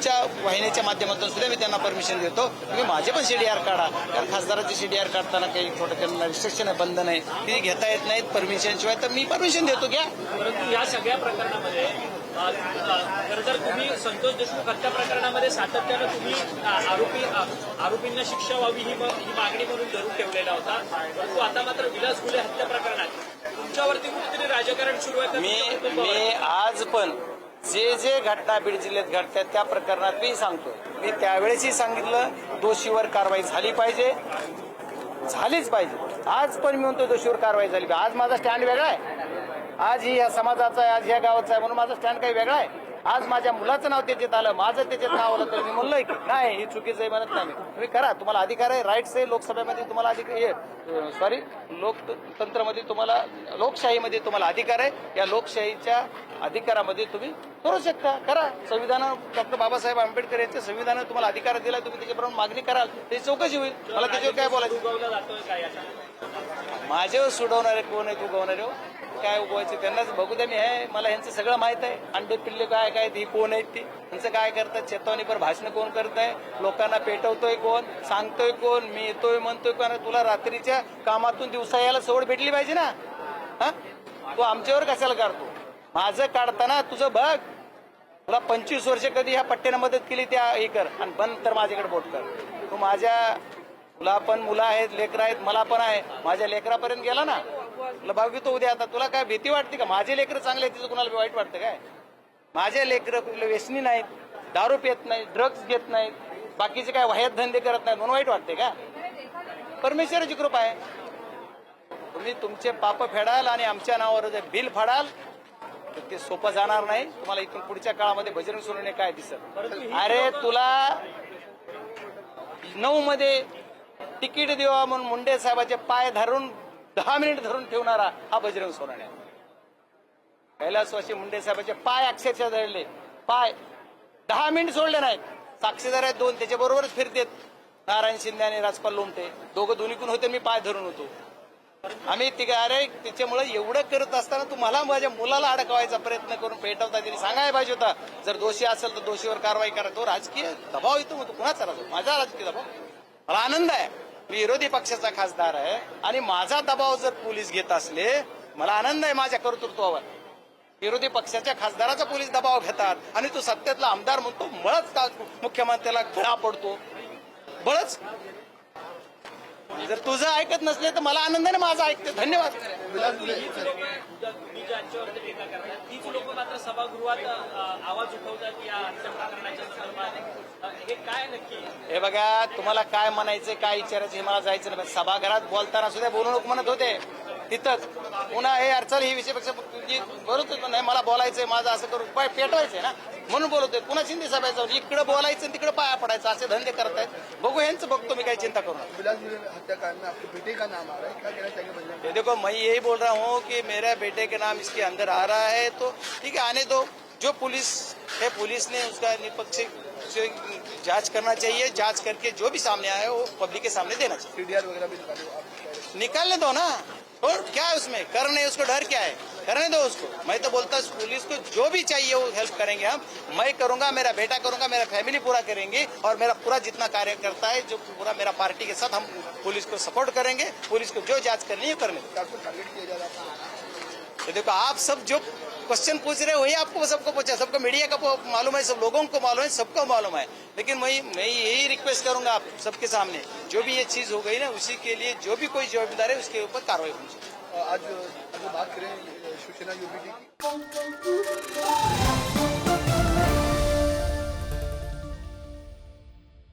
तुमच्या वाहिनीच्या माध्यमातून सुद्धा मी त्यांना परमिशन देतो. तुम्ही माझे पण CDR काढा, कारण खासदाराचे CDR काढताना काही थोडं रिस्ट्रिक्शन आहे, बंधन आहे, ती घेता येत नाहीत परमिशन शिवाय, तर मी परमिशन देतो घ्या. परंतु या सगळ्या प्रकरणामध्ये खरं तर तुम्ही संतोष देशमुख हत्या प्रकरणामध्ये सातत्यानं तुम्ही आरोपींना शिक्षा व्हावी ही मागणी म्हणून धरून ठेवलेला होता. परंतु आता मात्र विलास घुले हत्या प्रकरणात तुमच्यावरती कुठेतरी राजकारण सुरू आहे. मी आज पण जे घटना बीड जिल्ह्यात घडतात त्या प्रकरणात मी सांगतो, मी त्यावेळेसही सांगितलं दोषीवर कारवाई झाली पाहिजे, झालीच पाहिजे. आज पण मी म्हणतो दोषीवर कारवाई झाली पाहिजे. आज माझा स्टँड वेगळा आहे, आज ही या समाजाचा आहे, आज ह्या गावाचा आहे, म्हणून माझं स्टँड काही वेगळा आहे. आज माझ्या मुलाचं नाव त्याच्यात आलं, माझं त्याच्यात नाव आलं, तर मी म्हणलोय की नाही ही चुकीचं आहे म्हणत नाही. तुम्ही करा, तुम्हाला अधिकार आहे, राईट्स आहे. लोकसभेमध्ये तुम्हाला अधिकार, लोकतंत्रामध्ये तुम्हाला, लोकशाहीमध्ये तुम्हाला अधिकार आहे. या लोकशाहीच्या अधिकारामध्ये तुम्ही करू शकता, करा. संविधान डॉक्टर बाबासाहेब आंबेडकर यांच्या संविधानात तुम्हाला अधिकार दिला, तुम्ही त्याच्याप्रमाणे मागणी कराल, त्याची चौकशी होईल. मला त्याच्यावर काय बोलायचं? माझ्यावर सोडवणारे कोण आहे, उगवणारे काय उगवायचे त्यांनाच बघू द्या. मी आहे, मला यांचं सगळं माहित आहे. अंडे पिल्ले काय काय ती कोण आहेत, ती त्यांचं काय करतात, चेतावणीपर भाषण कोण करत आहे, लोकांना पेटवतोय कोण, सांगतोय कोण, मी येतोय म्हणतोय कोण. तुला रात्रीच्या कामातून दिवसा यायला सवड भेटली पाहिजे ना. हा, तू आमच्यावर कशाला काढतो? माझं काढताना तुझं बघ. तुला 25 वर्ष कधी ह्या पट्ट्यानं मदत केली त्या हे कर, आणि बंद तर माझ्याकडे बोट कर. तू माझ्या, तुला पण मुलं आहेत, लेकरं आहेत, मला पण आहे. माझ्या लेकरापर्यंत गेला ना, तुला भागवितो उद्या. आता तुला काय भीती वाटते का? माझे लेकरं चांगले आहेत, तिचं कुणाला वाईट वाटतं काय? माझे लेकरं कुठले व्यसनी नाहीत, दारू पित नाहीत, ड्रग्ज घेत नाहीत, बाकीचे काय वाह्यात धंदे करत नाहीत, म्हणून वाईट वाटते का? परमेश्वराची कृपा आहे. तुम्ही तुमचे पाप फेडाल आणि आमच्या नावावर जर बिल फाडाल तर ते सोपं जाणार नाही. तुम्हाला इथून पुढच्या काळामध्ये बजरंग सोनवणे काय दिसत. अरे तुला 9 मध्ये तिकीट देवा म्हणून मुंडे साहेबाचे पाय धरून 10 मिनिट धरून ठेवणारा हा बजरंग सोनवणे. कैलासवासी मुंडे साहेबाचे पाय अक्षरशः धरले, पाय 10 मिनिट सोडले नाहीत. साक्षीदार आहेत 2, त्याच्या बरोबरच फिरतेत नारायण शिंदे आणि राजपाल लोमटे, दोन्हीकडून होते, मी पाय धरून होतो. आम्ही अरे त्याच्यामुळे एवढं करत असताना तुम्हाला माझ्या मुलाला अडकवायचा प्रयत्न करून पेटवता, त्यांनी सांगायला पाहिजे होता जर दोषी असेल तर दोषीवर कारवाई करा. तो राजकीय दबाव येतो, मग कुणाचा राजकीय? माझा राजकीय दबाव. मला आनंद आहे, मी विरोधी पक्षाचा खासदार आहे आणि माझा दबाव जर पोलीस घेत असले, मला आनंद आहे माझ्या कर्तृत्वावर. विरोधी पक्षाच्या खासदाराचा पोलीस दबाव घेतात आणि तो सत्तेतला आमदार म्हणतो बळच मुख्यमंत्र्याला घडा पडतो, बळच. जर तुझं ऐकत नसले तर मला आनंदाने माझं ऐकते. धन्यवाद. तीच लोक मात्र सभागृहात आवाज उठवतात या हत्या प्रकरणाच्या संदर्भात. हे काय नक्की? हे बघा, तुम्हाला काय म्हणायचं, काय विचारायचं हे मला जायचं नाही. सभागृहात बोलताना सुद्धा बोलू नको म्हणत होते तिथंच. पुन्हा हे अडचण ही विषयापेक्षा बरोबर नाही, मला बोलायचंय, माझं असं करून पाय पेटवायचंय ना म्हणून बोलतोय. पुन्हा शिंदे साहेब जाऊन इकडे बोलायचं तिकडे पाया पडायचं, असे धंदे करतायत. बघू यांचं बघतो मी, काही चिंता करू नका. देखो मैं यही बोल रहा हूँ कि मेरे बेटे के नाम इसके अंदर आ रहा है, तो ठीक है, आने दो. जो पुलिस है, पुलिस ने उसका निष्पक्ष जांच करना चाहिए. जांच करके जो भी सामने आया वो पब्लिक के सामने देना चाहिए. CDR वगैरह भी निकालने दो ना. और क्या है उसमें, कर नहीं, उसको डर क्या है, करने दो उसको. मैं तो बोलता पुलिस को जो भी चाहिए वो हेल्प करेंगे हम. मैं करूंगा, मेरा बेटा करूंगा, मेरा फैमिली पूरा करेंगे, और मेरा पूरा जितना कार्य करता है, जो पूरा मेरा पार्टी के साथ, हम पुलिस को सपोर्ट करेंगे. पुलिस को जो जांच करनी है करने दो. टारगेट किया जा रहा है. देखो, आप सब जो क्वेश्चन पूछ रहे हो वही आपको सबको पूछा, सबको मीडिया का मालूम है, सब लोगों को मालूम है, सबको मालूम है. लेकिन मैं यही रिक्वेस्ट करूंगा आप सबके सामने, जो भी ये चीज हो गई ना, उसी के लिए जो भी कोई जिम्मेदार है उसके ऊपर कार्रवाई होनी चाहिए. आज बात करें शिवसेना यूपीटी की.